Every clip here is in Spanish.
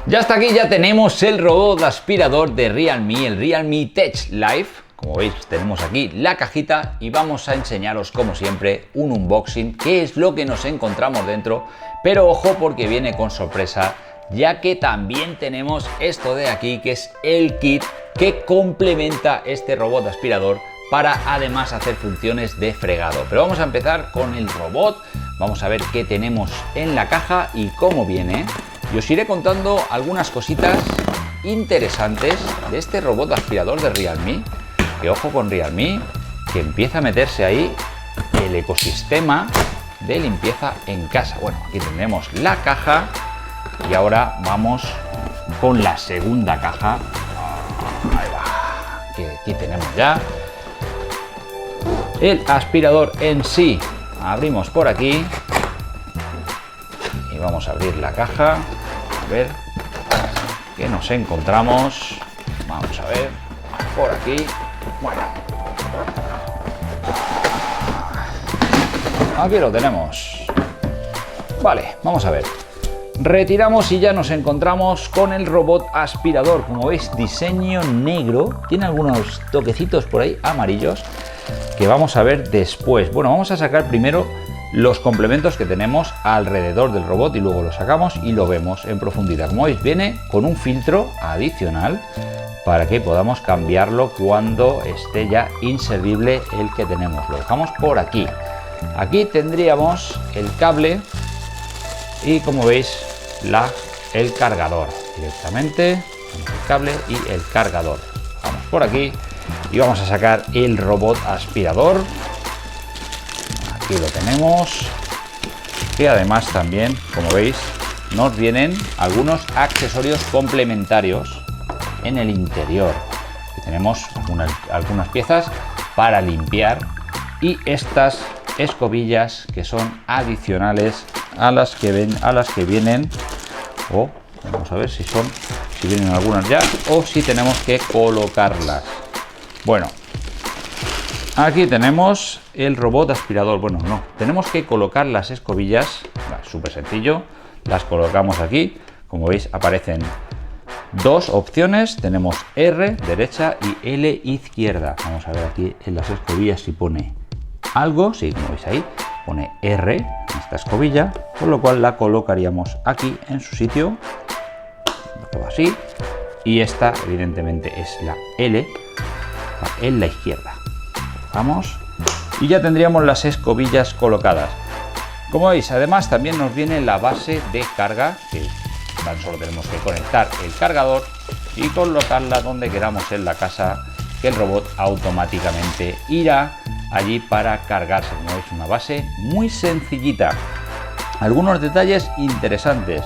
Ya está aquí, ya tenemos el robot aspirador de Realme, el Realme Touch Life. Como veis, tenemos aquí la cajita y vamos a enseñaros, como siempre, un unboxing, qué es lo que nos encontramos dentro. Pero ojo, porque viene con sorpresa, ya que también tenemos esto de aquí, que es el kit que complementa este robot aspirador para además hacer funciones de fregado. Pero vamos a empezar con el robot, vamos a ver qué tenemos en la caja y cómo viene. Y os iré contando algunas cositas interesantes de este robot aspirador de Realme, que ojo con Realme, que empieza a meterse ahí el ecosistema de limpieza en casa. Bueno, aquí tenemos la caja y ahora vamos con la segunda caja. Ahí va, que aquí tenemos ya el aspirador en sí. Abrimos por aquí y vamos a abrir la caja, a ver qué nos encontramos. Vamos a ver por aquí. Bueno, aquí lo tenemos. Vale, vamos a ver. Retiramos y ya nos encontramos con el robot aspirador. Como veis, diseño negro, tiene algunos toquecitos por ahí amarillos que vamos a ver después. Bueno, vamos a sacar primero los complementos que tenemos alrededor del robot y luego lo sacamos y lo vemos en profundidad. Como veis, viene con un filtro adicional para que podamos cambiarlo cuando esté ya inservible el que tenemos. Lo dejamos por aquí. Aquí tendríamos el cable y, como veis, el cargador directamente, el cable y el cargador. Vamos por aquí y vamos a sacar el robot aspirador. Aquí lo tenemos, que además también, como veis, nos vienen algunos accesorios complementarios en el interior. Aquí tenemos algunas piezas para limpiar y estas escobillas que son adicionales a las que vienen, o vamos a ver si vienen algunas ya o si tenemos que colocarlas. Bueno, aquí tenemos el robot aspirador. Bueno, no, tenemos que colocar las escobillas. Súper sencillo, las colocamos aquí. Como veis, aparecen dos opciones. Tenemos R derecha y L izquierda. Vamos a ver aquí en las escobillas si pone algo. Sí, como veis ahí, pone R en esta escobilla, con lo cual la colocaríamos aquí en su sitio, así. Y esta, evidentemente, es la L en la izquierda. Vamos, y ya tendríamos las escobillas colocadas. Como veis, además también nos viene la base de carga, que tan solo tenemos que conectar el cargador y colocarla donde queramos en la casa, que el robot automáticamente irá allí para cargarse. Como veis, una base muy sencillita. Algunos detalles interesantes.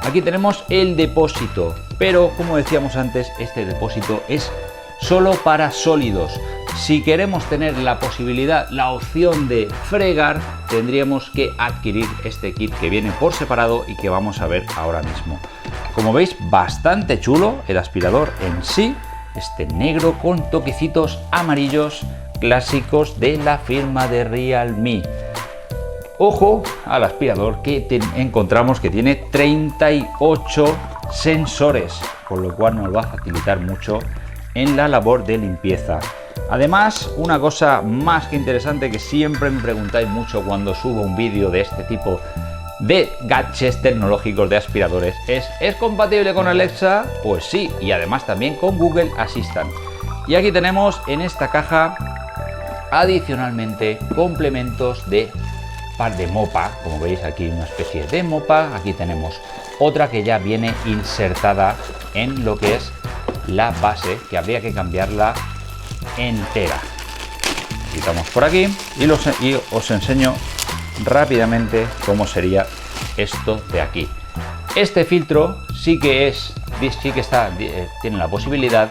Aquí tenemos el depósito, pero como decíamos antes, este depósito es solo para sólidos. Si queremos tener la posibilidad, la opción de fregar, tendríamos que adquirir este kit que viene por separado y que vamos a ver ahora mismo. Como veis, bastante chulo el aspirador en sí, este negro con toquecitos amarillos clásicos de la firma de Realme. Ojo al aspirador, que encontramos que tiene 38 sensores, con lo cual nos va a facilitar mucho en la labor de limpieza. Además, una cosa más que interesante, que siempre me preguntáis mucho cuando subo un vídeo de este tipo de gadgets tecnológicos de aspiradores, ¿es compatible con Alexa? Pues sí, y además también con Google Assistant. Y aquí tenemos en esta caja adicionalmente complementos de par de mopa. Como veis, aquí una especie de mopa. Aquí tenemos otra que ya viene insertada en lo que es la base, que habría que cambiarla entera. Quitamos por aquí y os enseño rápidamente cómo sería esto de aquí. Este filtro tiene la posibilidad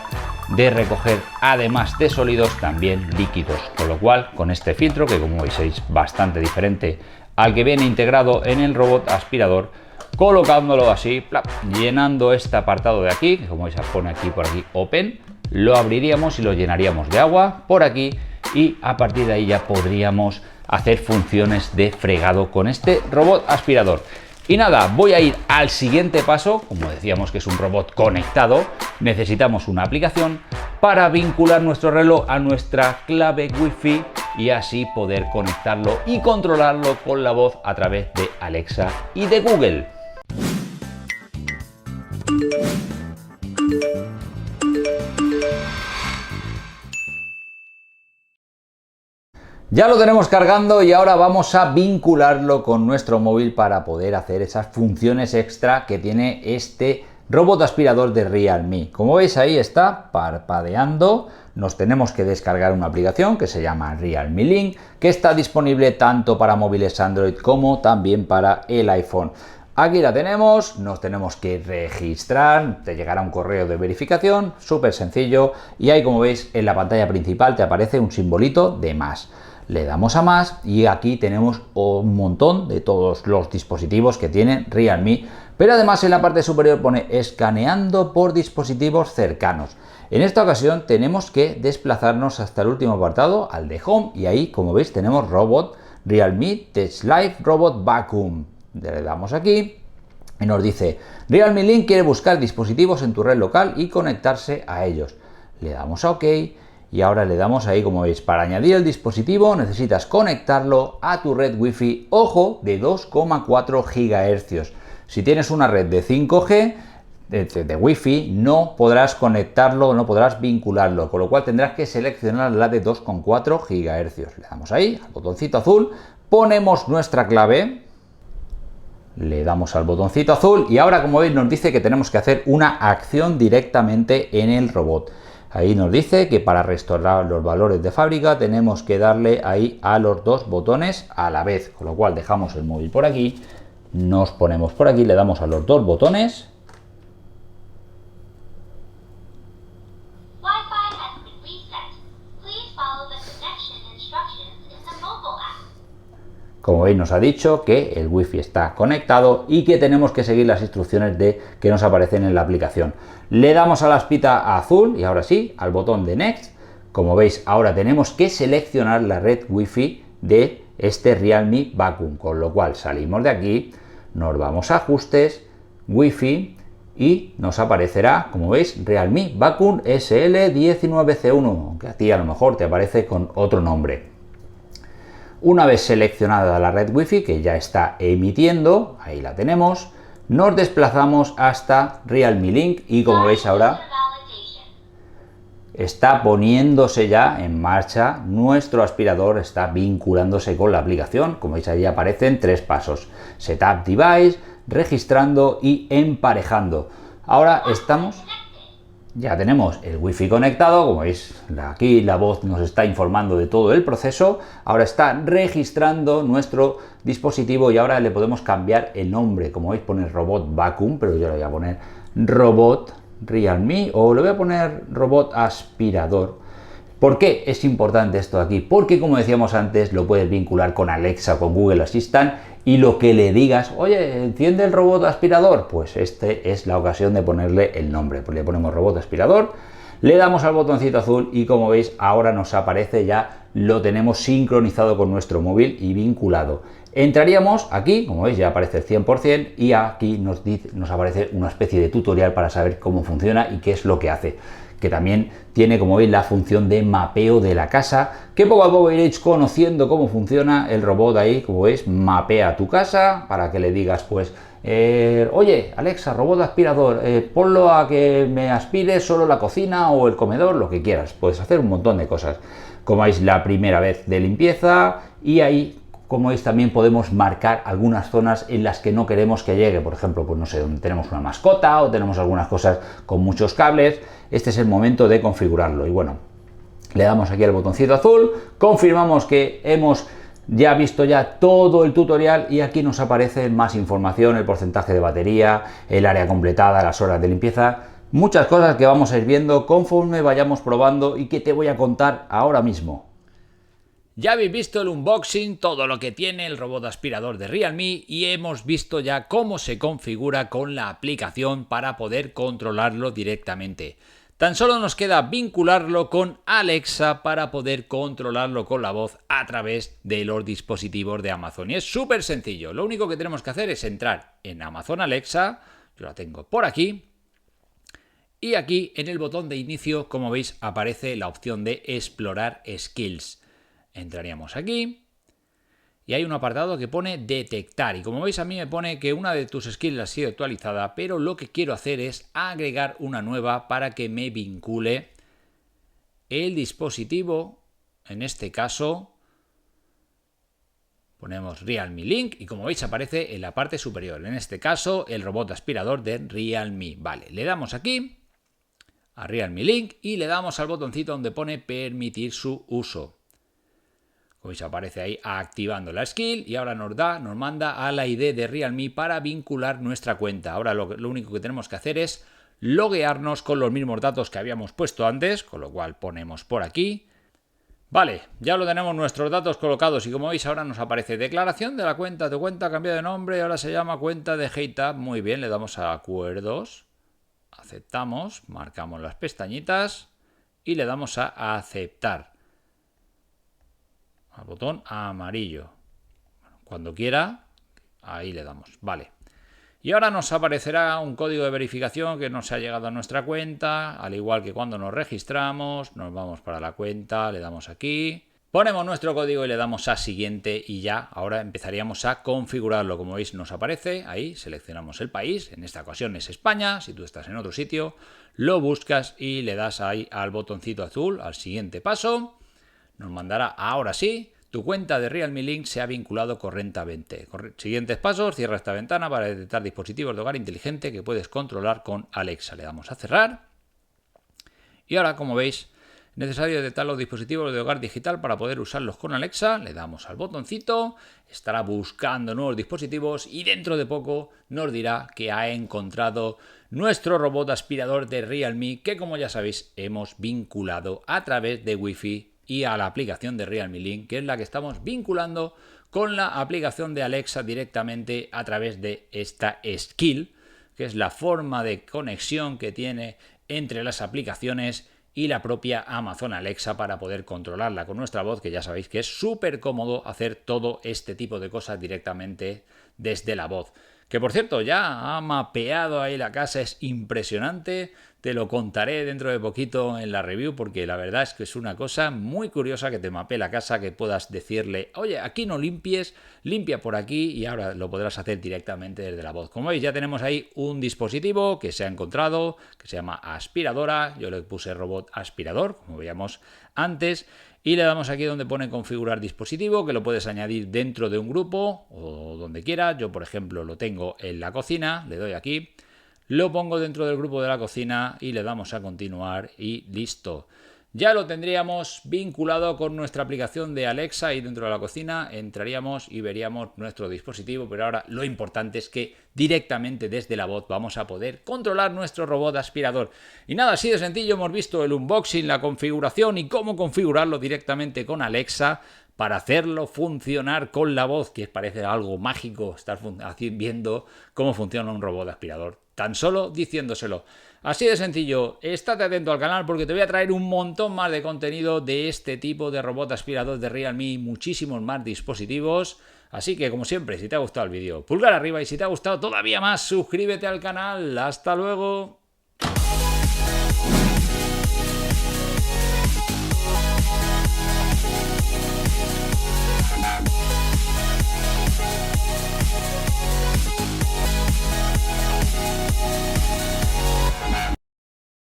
de recoger, además de sólidos, también líquidos, con lo cual con este filtro, que como veis es bastante diferente al que viene integrado en el robot aspirador, colocándolo así, plap, llenando este apartado de aquí, que como veis pone aquí por aquí open, lo abriríamos y lo llenaríamos de agua por aquí y a partir de ahí ya podríamos hacer funciones de fregado con este robot aspirador. Y nada, voy a ir al siguiente paso. Como decíamos que es un robot conectado, necesitamos una aplicación para vincular nuestro reloj a nuestra clave Wi-Fi y así poder conectarlo y controlarlo con la voz a través de Alexa y de Google. Ya lo tenemos cargando y ahora vamos a vincularlo con nuestro móvil para poder hacer esas funciones extra que tiene este robot aspirador de Realme. Como veis, ahí está parpadeando. Nos tenemos que descargar una aplicación que se llama Realme Link, que está disponible tanto para móviles Android como también para el iPhone. Aquí la tenemos, nos tenemos que registrar, te llegará un correo de verificación, súper sencillo, y ahí, como veis, en la pantalla principal te aparece un simbolito de más. Le damos a más y aquí tenemos un montón de todos los dispositivos que tiene Realme, pero además en la parte superior pone escaneando por dispositivos cercanos. En esta ocasión tenemos que desplazarnos hasta el último apartado, al de Home, y ahí, como veis, tenemos Robot Realme Test Live Robot Vacuum. Le damos aquí y nos dice: Realme Link quiere buscar dispositivos en tu red local y conectarse a ellos. Le damos a OK. Y ahora le damos ahí, como veis, para añadir el dispositivo necesitas conectarlo a tu red Wi-Fi, ojo, de 2,4 GHz. Si tienes una red de 5G de Wi-Fi, no podrás conectarlo, no podrás vincularlo, con lo cual tendrás que seleccionar la de 2,4 GHz. Le damos ahí, al botoncito azul, ponemos nuestra clave, le damos al botoncito azul y ahora, como veis, nos dice que tenemos que hacer una acción directamente en el robot. Ahí nos dice que para restaurar los valores de fábrica tenemos que darle ahí a los dos botones a la vez, con lo cual dejamos el móvil por aquí, nos ponemos por aquí, le damos a los dos botones. Como veis, nos ha dicho que el Wi-Fi está conectado y que tenemos que seguir las instrucciones que nos aparecen en la aplicación. Le damos a la espita azul y ahora sí, al botón de Next. Como veis, ahora tenemos que seleccionar la red Wi-Fi de este Realme Vacuum, con lo cual salimos de aquí, nos vamos a Ajustes, Wi-Fi y nos aparecerá, como veis, Realme Vacuum SL19C1, aunque a ti a lo mejor te aparece con otro nombre. Una vez seleccionada la red Wi-Fi, que ya está emitiendo, ahí la tenemos, nos desplazamos hasta Realme Link y, como veis, ahora está poniéndose ya en marcha nuestro aspirador, está vinculándose con la aplicación. Como veis, ahí aparecen 3 pasos: Setup Device, registrando y emparejando. Ahora ya tenemos el Wi-Fi conectado, como veis, aquí la voz nos está informando de todo el proceso. Ahora está registrando nuestro dispositivo y ahora le podemos cambiar el nombre. Como veis, pone Robot Vacuum, pero yo le voy a poner Robot Realme o le voy a poner Robot Aspirador. ¿Por qué es importante esto aquí? Porque, como decíamos antes, lo puedes vincular con Alexa, con Google Assistant, y lo que le digas, oye, enciende el robot aspirador, pues este es la ocasión de ponerle el nombre. Pues le ponemos robot aspirador, le damos al botoncito azul y, como veis, ahora nos aparece, ya lo tenemos sincronizado con nuestro móvil y vinculado. Entraríamos aquí, como veis, ya aparece el 100% y aquí nos aparece una especie de tutorial para saber cómo funciona y qué es lo que hace, que también tiene, como veis, la función de mapeo de la casa, que poco a poco iréis conociendo cómo funciona el robot. Ahí, como veis, mapea tu casa para que le digas, pues, oye, Alexa, robot aspirador, ponlo a que me aspire solo la cocina o el comedor, lo que quieras. Puedes hacer un montón de cosas. Como veis, la primera vez de limpieza, y ahí, como veis, también podemos marcar algunas zonas en las que no queremos que llegue. Por ejemplo, pues no sé, donde tenemos una mascota o tenemos algunas cosas con muchos cables. Este es el momento de configurarlo. Y bueno, le damos aquí al botoncito azul, confirmamos que hemos ya visto ya todo el tutorial y aquí nos aparece más información, el porcentaje de batería, el área completada, las horas de limpieza, muchas cosas que vamos a ir viendo conforme vayamos probando y que te voy a contar ahora mismo. Ya habéis visto el unboxing, todo lo que tiene el robot aspirador de Realme, y hemos visto ya cómo se configura con la aplicación para poder controlarlo directamente. Tan solo nos queda vincularlo con Alexa para poder controlarlo con la voz a través de los dispositivos de Amazon. Y es súper sencillo. Lo único que tenemos que hacer es entrar en Amazon Alexa. Yo la tengo por aquí. Y aquí en el botón de inicio, como veis, aparece la opción de explorar skills. Entraríamos aquí. Y hay un apartado que pone detectar. Y como veis, a mí me pone que una de tus skills ha sido actualizada, pero lo que quiero hacer es agregar una nueva para que me vincule el dispositivo. En este caso, ponemos Realme Link y como veis aparece en la parte superior. En este caso, el robot aspirador de Realme. Vale, le damos aquí a Realme Link y le damos al botoncito donde pone permitir su uso. Como veis aparece ahí activando la skill y ahora nos manda a la ID de Realme para vincular nuestra cuenta. Ahora lo único que tenemos que hacer es loguearnos con los mismos datos que habíamos puesto antes, con lo cual ponemos por aquí. Vale, ya lo tenemos nuestros datos colocados y como veis ahora nos aparece declaración de la cuenta. Tu cuenta ha cambiado de nombre y ahora se llama cuenta de HeyTab. Muy bien, le damos a acuerdos, aceptamos, marcamos las pestañitas y le damos a aceptar. Al botón amarillo. Cuando quiera, ahí le damos. Vale. Y ahora nos aparecerá un código de verificación que nos ha llegado a nuestra cuenta, al igual que cuando nos registramos, nos vamos para la cuenta, le damos aquí, ponemos nuestro código y le damos a siguiente y ya, ahora empezaríamos a configurarlo. Como veis nos aparece, ahí seleccionamos el país, en esta ocasión es España, si tú estás en otro sitio, lo buscas y le das ahí al botoncito azul, al siguiente paso. Nos mandará ahora sí, tu cuenta de Realme Link se ha vinculado correctamente. Siguientes pasos, cierra esta ventana para detectar dispositivos de hogar inteligente que puedes controlar con Alexa. Le damos a cerrar. Y ahora, como veis, es necesario detectar los dispositivos de hogar digital para poder usarlos con Alexa. Le damos al botoncito, estará buscando nuevos dispositivos y dentro de poco nos dirá que ha encontrado nuestro robot aspirador de Realme que, como ya sabéis, hemos vinculado a través de Wi-Fi y a la aplicación de Realme Link, que es la que estamos vinculando con la aplicación de Alexa directamente a través de esta skill, que es la forma de conexión que tiene entre las aplicaciones y la propia Amazon Alexa para poder controlarla con nuestra voz, que ya sabéis que es súper cómodo hacer todo este tipo de cosas directamente desde la voz. Que por cierto, ya ha mapeado ahí la casa, es impresionante. Te lo contaré dentro de poquito en la review porque la verdad es que es una cosa muy curiosa que te mapee la casa, que puedas decirle, oye, aquí no limpies, limpia por aquí y ahora lo podrás hacer directamente desde la voz. Como veis, ya tenemos ahí un dispositivo que se ha encontrado, que se llama aspiradora. Yo le puse robot aspirador, como veíamos antes. Y le damos aquí donde pone configurar dispositivo, que lo puedes añadir dentro de un grupo o donde quieras. Yo, por ejemplo, lo tengo en la cocina, le doy aquí, lo pongo dentro del grupo de la cocina y le damos a continuar y listo. Ya lo tendríamos vinculado con nuestra aplicación de Alexa y dentro de la cocina entraríamos y veríamos nuestro dispositivo, pero ahora lo importante es que directamente desde la voz vamos a poder controlar nuestro robot aspirador. Y nada, así de sencillo hemos visto el unboxing, la configuración y cómo configurarlo directamente con Alexa para hacerlo funcionar con la voz, que parece algo mágico estar viendo cómo funciona un robot aspirador, tan solo diciéndoselo. Así de sencillo, estate atento al canal porque te voy a traer un montón más de contenido de este tipo de robot aspirador de Realme y muchísimos más dispositivos. Así que, como siempre, si te ha gustado el vídeo, pulgar arriba y si te ha gustado todavía más, suscríbete al canal. ¡Hasta luego!